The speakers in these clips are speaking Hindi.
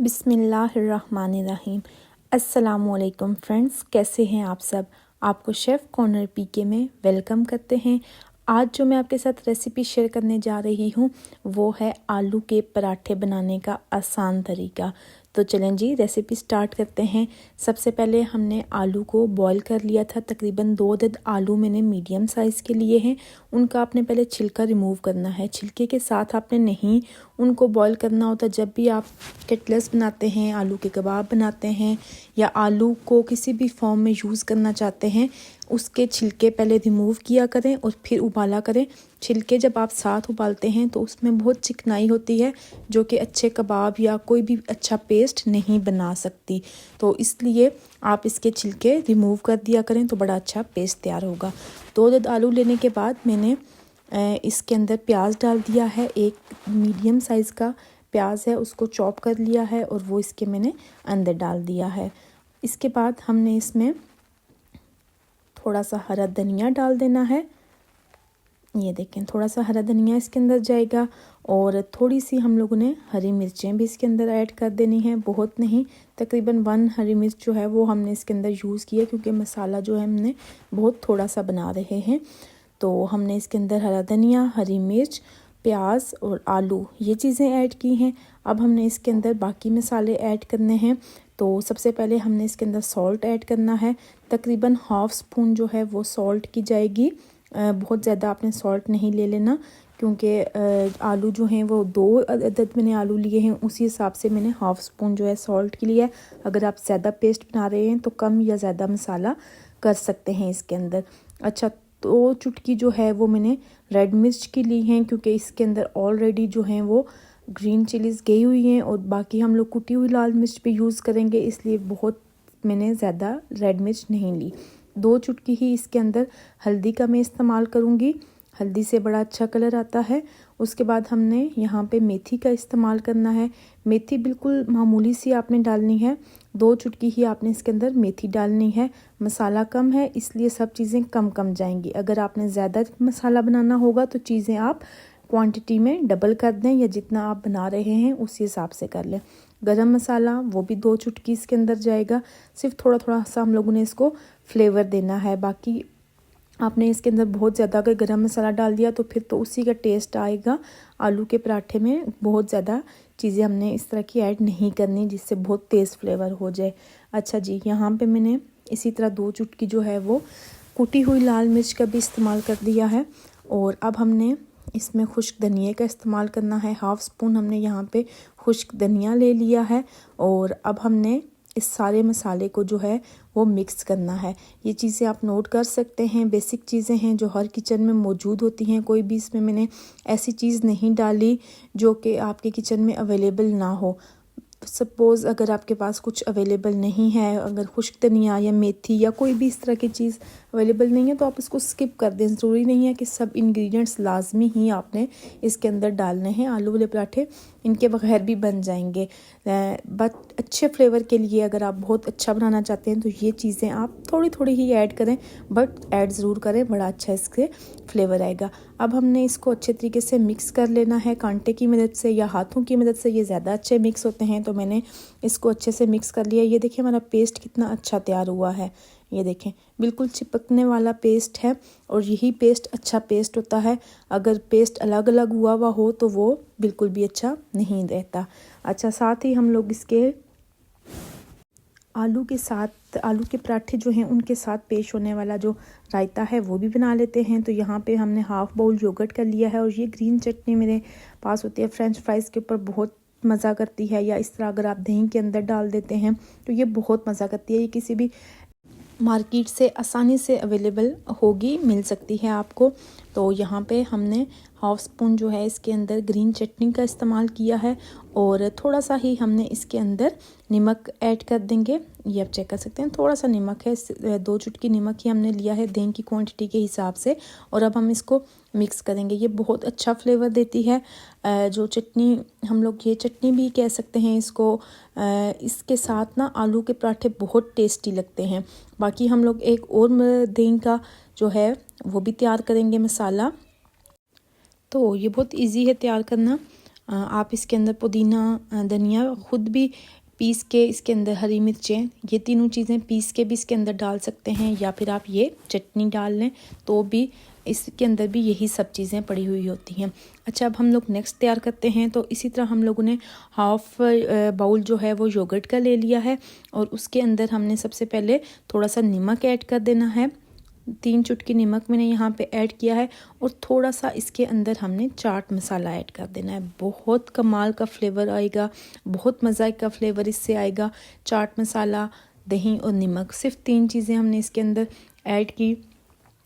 बिस्मिल्लाहिर्रहमानिर्रहीम। अस्सलामुअलैकुम फ्रेंड्स, कैसे हैं आप सब। आपको शेफ़ कॉर्नर पीके में वेलकम करते हैं। आज जो मैं आपके साथ रेसिपी शेयर करने जा रही हूँ वो है आलू के पराठे बनाने का आसान तरीका। तो चलें जी, रेसिपी स्टार्ट करते हैं। सबसे पहले हमने आलू को बॉईल कर लिया था। तकरीबन 2 अदद आलू मैंने मीडियम साइज़ के लिए हैं। उनका आपने पहले छिलका रिमूव करना है। छिलके के साथ आपने नहीं उनको बॉईल करना होता। जब भी आप कटलेट्स बनाते हैं, आलू के कबाब बनाते हैं या आलू को किसी भी फॉर्म में यूज़ करना चाहते हैं, उसके छिलके पहले रिमूव किया करें और फिर उबाला करें। छिलके जब आप साथ उबालते हैं तो उसमें बहुत चिकनाई होती है जो कि अच्छे कबाब या कोई भी अच्छा पेस्ट नहीं बना सकती। तो इसलिए आप इसके छिलके रिमूव कर दिया करें तो बड़ा अच्छा पेस्ट तैयार होगा। 2 अदद आलू लेने के बाद मैंने इसके अंदर प्याज डाल दिया है। एक मीडियम साइज़ का प्याज है, उसको चॉप कर लिया है और वो इसके मैंने अंदर डाल दिया है। इसके बाद हमने इसमें थोड़ा सा हरा धनिया डाल देना है। ये देखें, थोड़ा सा हरा धनिया इसके अंदर जाएगा और थोड़ी सी हम लोगों ने हरी मिर्चें भी इसके अंदर ऐड कर देनी है, बहुत नहीं। तकरीबन 1 हरी मिर्च जो है वो हमने इसके अंदर यूज़ किया क्योंकि मसाला जो है हमने बहुत थोड़ा सा बना रहे हैं। तो हमने इसके अंदर हरा धनिया, हरी मिर्च, प्याज और आलू ये चीज़ें ऐड की हैं। अब हमने इसके अंदर बाकी मसाले ऐड करने हैं। तो सबसे पहले हमने इसके अंदर सॉल्ट ऐड करना है। तकरीबन 1/2 स्पून जो है वो सॉल्ट की जाएगी। बहुत ज़्यादा आपने सॉल्ट नहीं ले लेना क्योंकि आलू जो हैं वो 2 अदद मैंने आलू लिए हैं, उसी हिसाब से मैंने 1/2 स्पून जो है सॉल्ट के लिए। अगर आप ज़्यादा पेस्ट बना रहे हैं तो कम या ज़्यादा मसाला कर सकते हैं इसके अंदर। अच्छा, 2 चुटकी जो है वो मैंने रेड मिर्च की ली हैं क्योंकि इसके अंदर ऑलरेडी जो हैं वो ग्रीन चिलीज़ गई हुई हैं और बाकी हम लोग कुटी हुई लाल मिर्च भी यूज़ करेंगे, इसलिए बहुत मैंने ज़्यादा रेड मिर्च नहीं ली। 2 चुटकी ही इसके अंदर हल्दी का मैं इस्तेमाल करूँगी, हल्दी से बड़ा अच्छा कलर आता है। उसके बाद हमने यहाँ पे मेथी का इस्तेमाल करना है। मेथी बिल्कुल मामूली सी आपने डालनी है, 2 चुटकी ही आपने इसके अंदर मेथी डालनी है। मसाला कम है इसलिए सब चीज़ें कम कम जाएंगी। अगर आपने ज़्यादा मसाला बनाना होगा तो चीज़ें आप क्वांटिटी में डबल कर दें या जितना आप बना रहे हैं उसी हिसाब से कर लें। गरम मसाला वो भी 2 चुटकी इसके अंदर जाएगा। सिर्फ थोड़ा थोड़ा सा हम लोगों ने इसको फ्लेवर देना है। बाकी आपने इसके अंदर बहुत ज़्यादा अगर गरम मसाला डाल दिया तो फिर तो उसी का टेस्ट आएगा। आलू के पराठे में बहुत ज़्यादा चीज़ें हमने इस तरह की ऐड नहीं करनी जिससे बहुत तेज़ फ्लेवर हो जाए। अच्छा जी, यहाँ पे मैंने इसी तरह 2 चुटकी जो है वो कुटी हुई लाल मिर्च का भी इस्तेमाल कर दिया है। और अब हमने इसमें खुश्क धनिया का इस्तेमाल करना है। 1/2 स्पून हमने यहाँ पे खुश्क धनिया ले लिया है और अब हमने इस सारे मसाले को जो है वो मिक्स करना है। ये चीज़ें आप नोट कर सकते हैं, बेसिक चीज़ें हैं जो हर किचन में मौजूद होती हैं। कोई भी इसमें मैंने ऐसी चीज़ नहीं डाली जो कि आपके किचन में अवेलेबल ना हो। सपोज़ अगर आपके पास कुछ अवेलेबल नहीं है, अगर खुश्क धनिया या मेथी या कोई भी इस तरह की चीज़ अवेलेबल नहीं है तो आप इसको स्किप कर दें। ज़रूरी नहीं है कि सब इंग्रेडिएंट्स लाजमी ही आपने इसके अंदर डालने हैं। आलू वाले पराठे इनके बगैर भी बन जाएंगे, बट अच्छे फ्लेवर के लिए अगर आप बहुत अच्छा बनाना चाहते हैं तो ये चीज़ें आप थोड़ी थोड़ी ही ऐड करें, बट ऐड ज़रूर करें, बड़ा अच्छा इसके फ्लेवर आएगा। अब हमने इसको अच्छे तरीके से मिक्स कर लेना है कांटे की मदद से या हाथों की मदद से, ये ज़्यादा अच्छे मिक्स होते हैं। तो मैंने इसको अच्छे से मिक्स कर लिया। ये देखिए हमारा पेस्ट कितना अच्छा तैयार हुआ है। ये देखें, बिल्कुल चिपकने वाला पेस्ट है और यही पेस्ट अच्छा पेस्ट होता है। अगर पेस्ट अलग अलग हुआ हुआ हो तो वो बिल्कुल भी अच्छा नहीं रहता। अच्छा, साथ ही हम लोग इसके आलू के साथ, आलू के पराठे जो हैं उनके साथ पेश होने वाला जो रायता है वो भी बना लेते हैं। तो यहाँ पे हमने 1/2 बाउल योगर्ट कर लिया है और ये ग्रीन चटनी मेरे पास होती है, फ्रेंच फ्राइज़ के ऊपर बहुत मज़ा करती है, या इस तरह अगर आप दही के अंदर डाल देते हैं तो ये बहुत मज़ा करती है। ये किसी भी मार्केट से आसानी से अवेलेबल होगी, मिल सकती है आपको। तो यहाँ पे हमने 1/2 स्पून जो है इसके अंदर ग्रीन चटनी का इस्तेमाल किया है और थोड़ा सा ही हमने इसके अंदर नमक ऐड कर देंगे। ये आप चेक कर सकते हैं, थोड़ा सा नमक है, 2 चुटकी नमक ही हमने लिया है दही की क्वांटिटी के हिसाब से। और अब हम इसको मिक्स करेंगे। ये बहुत अच्छा फ्लेवर देती है जो चटनी, हम लोग ये चटनी भी कह सकते हैं इसको। इसके साथ ना आलू के पराठे बहुत टेस्टी लगते हैं। बाकी हम लोग एक और दही का जो है वो भी तैयार करेंगे मसाला। तो ये बहुत इजी है तैयार करना। आप इसके अंदर पुदीना, धनिया खुद भी पीस के, इसके अंदर हरी मिर्चें, ये तीनों चीज़ें पीस के भी इसके अंदर डाल सकते हैं, या फिर आप ये चटनी डाल लें तो भी इसके अंदर भी यही सब चीज़ें पड़ी हुई होती हैं। अच्छा, अब हम लोग नेक्स्ट तैयार करते हैं। तो इसी तरह हम लोगों ने हाफ़ बाउल जो है वो योगर्ट का ले लिया है, और उसके अंदर हमने सबसे पहले थोड़ा सा नमक ऐड कर देना है। 3 चुटकी नमक मैंने यहाँ पे ऐड किया है, और थोड़ा सा इसके अंदर हमने चाट मसाला ऐड कर देना है। बहुत कमाल का फ्लेवर आएगा, बहुत मज़ा का फ्लेवर इससे आएगा। चाट मसाला, दही और नमक, सिर्फ 3 चीज़ें हमने इसके अंदर ऐड की।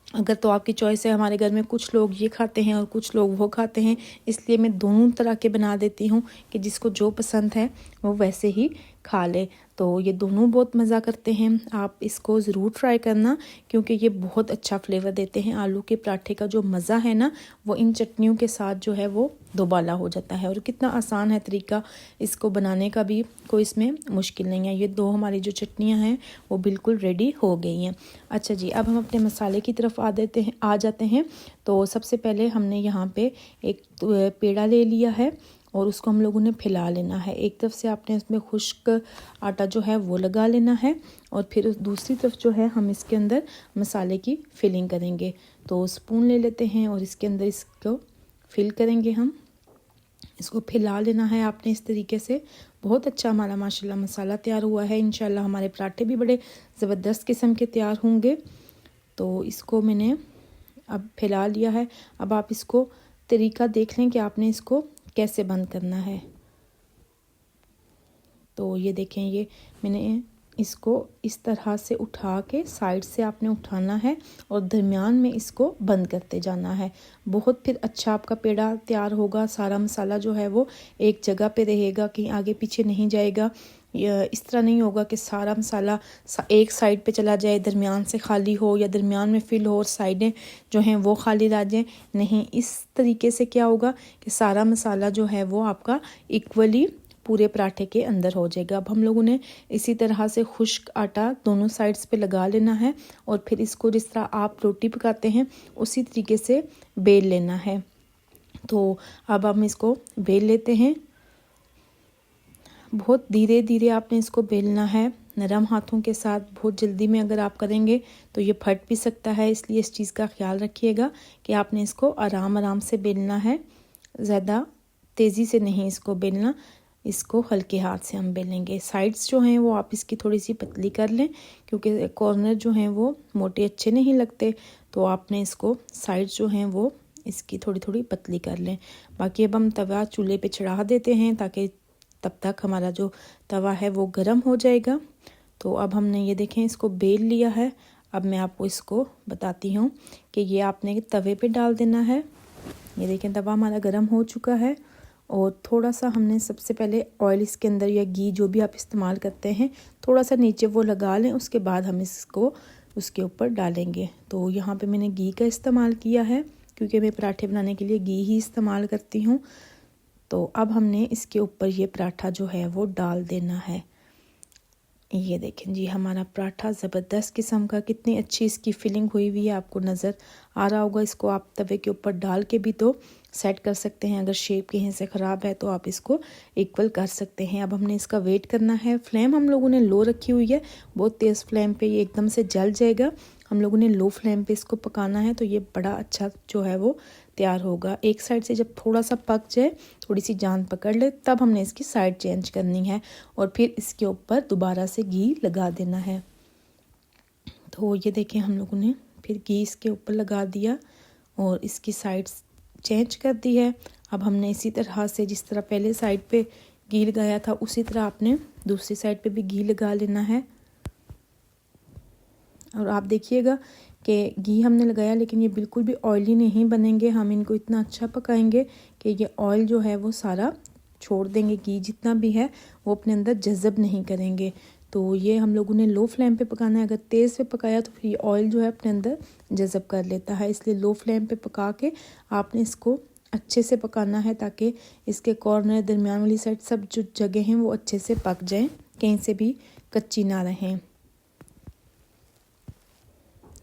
अगर तो आपकी चॉइस है, हमारे घर में कुछ लोग ये खाते हैं और कुछ लोग वो खाते हैं, इसलिए मैं दोनों तरह के बना देती हूँ कि जिसको जो पसंद है वो वैसे ही खा ले। तो ये दोनों बहुत मज़ा करते हैं, आप इसको ज़रूर ट्राई करना, क्योंकि ये बहुत अच्छा फ्लेवर देते हैं। आलू के पराठे का जो मज़ा है ना, वो इन चटनियों के साथ जो है वो दोबाला हो जाता है। और कितना आसान है तरीका इसको बनाने का भी, कोई इसमें मुश्किल नहीं है। ये दो हमारी जो चटनियाँ हैं वो बिल्कुल रेडी हो गई हैं। अच्छा जी, अब हम अपने मसाले की तरफ आ जाते हैं। तो सबसे पहले हमने यहाँ पे एक पेड़ा ले लिया है, और उसको हम लोगों ने फैला लेना है। एक तरफ से आपने इसमें खुश्क आटा जो है वो लगा लेना है, और फिर दूसरी तरफ जो है हम इसके अंदर मसाले की फिलिंग करेंगे। तो स्पून ले लेते हैं और इसके अंदर इसको फिल करेंगे। हम इसको फैला लेना है आपने इस तरीके से। बहुत अच्छा हमारा माशाल्लाह मसाला तैयार हुआ है। इंशाल्लाह हमारे पराठे भी बड़े ज़बरदस्त किस्म के तैयार होंगे। तो इसको मैंने अब फैला लिया है। अब आप इसको तरीका देख लें कि आपने इसको कैसे बंद करना है। तो ये देखें, ये मैंने इसको इस तरह से उठा के साइड से आपने उठाना है, और दरमियान में इसको बंद करते जाना है। बहुत फिर अच्छा आपका पेड़ा तैयार होगा। सारा मसाला जो है वो एक जगह पे रहेगा, कहीं आगे पीछे नहीं जाएगा। इस तरह नहीं होगा कि सारा मसाला एक साइड पे चला जाए, दरमियान से खाली हो, या दरमियान में फिल हो और साइडें जो हैं वो खाली रह जाएं। नहीं, इस तरीके से क्या होगा कि सारा मसाला जो है वो आपका इक्वली पूरे पराठे के अंदर हो जाएगा। अब हम लोगों ने इसी तरह से खुश्क आटा दोनों साइड्स पे लगा लेना है, और फिर इसको जिस तरह आप रोटी पकाते हैं उसी तरीके से बेल लेना है। तो अब हम इसको बेल लेते हैं। बहुत धीरे धीरे आपने इसको बेलना है, नरम हाथों के साथ। बहुत जल्दी में अगर आप करेंगे तो ये फट भी सकता है, इसलिए इस चीज़ का ख्याल रखिएगा कि आपने इसको आराम आराम से बेलना है। ज़्यादा तेज़ी से नहीं इसको बेलना, इसको हल्के हाथ से हम बेलेंगे। साइड्स जो हैं वो आप इसकी थोड़ी सी पतली कर लें, क्योंकि कॉर्नर जो हैं वो मोटे अच्छे नहीं लगते। तो आपने इसको साइड्स जो हैं वो इसकी थोड़ी थोड़ी पतली कर लें। बाकी अब हम तवा चूल्हे पे चढ़ा देते हैं, ताकि तब तक हमारा जो तवा है वो गर्म हो जाएगा। तो अब हमने ये देखें इसको बेल लिया है। अब मैं आपको इसको बताती हूँ कि ये आपने तवे पे डाल देना है। ये देखें तवा हमारा गर्म हो चुका है, और थोड़ा सा हमने सबसे पहले ऑयल इसके अंदर, या घी जो भी आप इस्तेमाल करते हैं, थोड़ा सा नीचे वो लगा लें। उसके बाद हम इसको उसके ऊपर डालेंगे। तो यहाँ पे मैंने घी का इस्तेमाल किया है, क्योंकि मैं पराठे बनाने के लिए घी ही इस्तेमाल करती हूँ। तो अब हमने इसके ऊपर ये पराठा जो है वो डाल देना है। ये देखें जी, हमारा पराठा ज़बरदस्त किस्म का, कितनी अच्छी इसकी फिलिंग हुई हुई है, आपको नज़र आ रहा होगा। इसको आप तवे के ऊपर डाल के भी तो सेट कर सकते हैं। अगर शेप कहीं से ख़राब है तो आप इसको इक्वल कर सकते हैं। अब हमने इसका वेट करना है। फ्लेम हम लोगों ने लो रखी हुई है, बहुत तेज़ फ्लेम पे ये एकदम से जल जाएगा। हम लोगों ने लो फ्लेम पे इसको पकाना है, तो ये बड़ा अच्छा जो है वो तैयार होगा। एक साइड से जब थोड़ा सा पक जाए, थोड़ी सी जान पकड़ ले, तब हमने इसकी साइड चेंज करनी है, और फिर इसके ऊपर दोबारा से घी लगा देना है। तो ये देखें, हम लोगों ने फिर घी इसके ऊपर लगा दिया और इसकी साइड चेंज कर दी है। अब हमने इसी तरह से, जिस तरह पहले साइड पे घी लगाया था, उसी तरह आपने दूसरी साइड पे भी घी लगा लेना है। और आप देखिएगा कि घी हमने लगाया, लेकिन ये बिल्कुल भी ऑयली नहीं बनेंगे। हम इनको इतना अच्छा पकाएंगे कि ये ऑयल जो है वो सारा छोड़ देंगे। घी जितना भी है वो अपने अंदर जज़ब नहीं करेंगे। तो ये हम लोगों ने लो फ्लेम पे पकाना है। अगर तेज़ पे पकाया तो फिर ये ऑयल जो है अपने अंदर जज़ब कर लेता है, इसलिए लो फ्लेम पे पका के आपने इसको अच्छे से पकाना है, ताकि इसके कॉर्नर, दरमियान वाली साइड, सब जो जगह हैं वो अच्छे से पक जाएँ, कहीं से भी कच्ची ना रहें।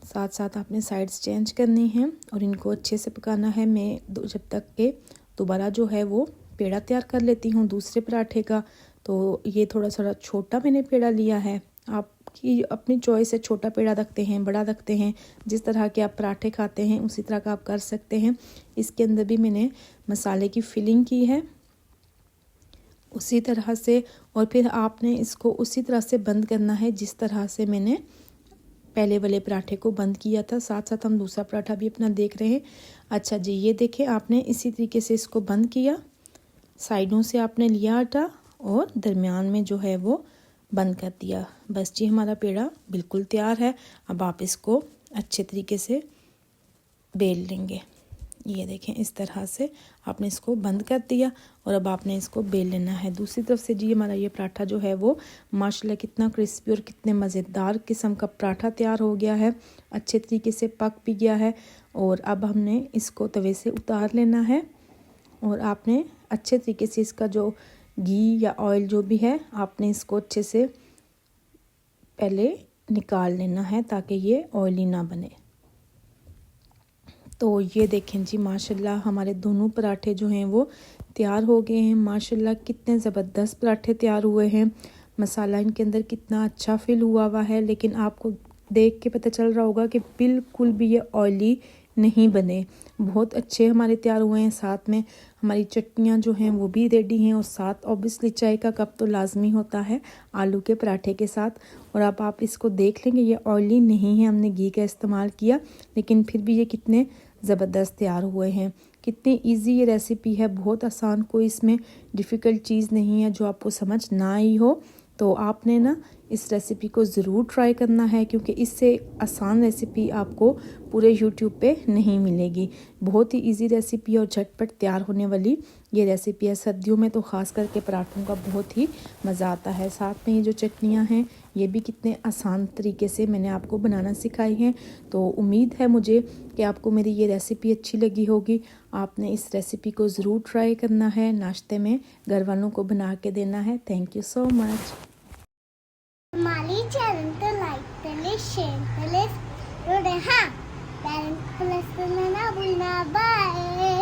साथ साथ आपने साइड्स चेंज करनी है और इनको अच्छे से पकाना है। मैं जब तक के दोबारा जो है वो पेड़ा तैयार कर लेती हूँ दूसरे पराठे का। तो ये थोड़ा सा छोटा मैंने पेड़ा लिया है, आपकी अपनी चॉइस है, छोटा पेड़ा रखते हैं, बड़ा रखते हैं, जिस तरह के आप पराठे खाते हैं उसी तरह का आप कर सकते हैं। इसके अंदर भी मैंने मसाले की फिलिंग की है उसी तरह से, और फिर आपने इसको उसी तरह से बंद करना है जिस तरह से मैंने पहले वाले पराठे को बंद किया था। साथ साथ हम दूसरा पराठा भी अपना देख रहे हैं। अच्छा जी, ये देखें, आपने इसी तरीके से इसको बंद किया, साइडों से आपने लिया आटा और दरमियान में जो है वो बंद कर दिया। बस जी, हमारा पेड़ा बिल्कुल तैयार है। अब आप इसको अच्छे तरीके से बेल लेंगे। ये देखें, इस तरह से आपने इसको बंद कर दिया और अब आपने इसको बेल लेना है। दूसरी तरफ से जी हमारा ये पराठा जो है वो माशाल्लाह कितना क्रिस्पी और कितने मज़ेदार किस्म का पराठा तैयार हो गया है, अच्छे तरीके से पक भी गया है। और अब हमने इसको तवे से उतार लेना है और आपने अच्छे तरीके से इसका जो घी या ऑयल जो भी है आपने इसको अच्छे से पहले निकाल लेना है ताकि ये ऑयली ना बने। तो ये देखें जी, माशाल्लाह हमारे दोनों पराठे जो हैं वो तैयार हो गए हैं। माशाल्लाह कितने ज़बरदस्त पराठे तैयार हुए हैं। मसाला इनके अंदर कितना अच्छा फिल हुआ है, लेकिन आपको देख के पता चल रहा होगा कि बिल्कुल भी ये ऑयली नहीं बने, बहुत अच्छे हमारे तैयार हुए हैं। साथ में हमारी चटनियाँ जो हैं वो भी रेडी हैं और साथ ऑब्वियसली चाय का कप तो लाजमी होता है आलू के पराठे के साथ। और अब आप इसको देख लेंगे, ये ऑयली नहीं है, हमने घी का इस्तेमाल किया, लेकिन फिर भी ये कितने ज़बरदस्त तैयार हुए हैं। कितनी इजी ये रेसिपी है, बहुत आसान, कोई इसमें डिफ़िकल्ट चीज़ नहीं है जो आपको समझ ना आई हो। तो आपने ना इस रेसिपी को ज़रूर ट्राई करना है, क्योंकि इससे आसान रेसिपी आपको पूरे यूट्यूब पे नहीं मिलेगी। बहुत ही इजी रेसिपी और झटपट तैयार होने वाली ये रेसिपी है। सर्दियों में तो ख़ास करके पराठों का बहुत ही मज़ा आता है। साथ में ये जो चटनियाँ हैं ये भी कितने आसान तरीके से मैंने आपको बनाना सिखाई हैं। तो उम्मीद है मुझे कि आपको मेरी ये रेसिपी अच्छी लगी होगी। आपने इस रेसिपी को ज़रूर ट्राई करना है, नाश्ते में घर वालों को बना के देना है। Thank you so much. हमारी चैनल को लाइक करें, शेयर करें और हाँ, बेल प्रेस करना ना भूलना। बाय।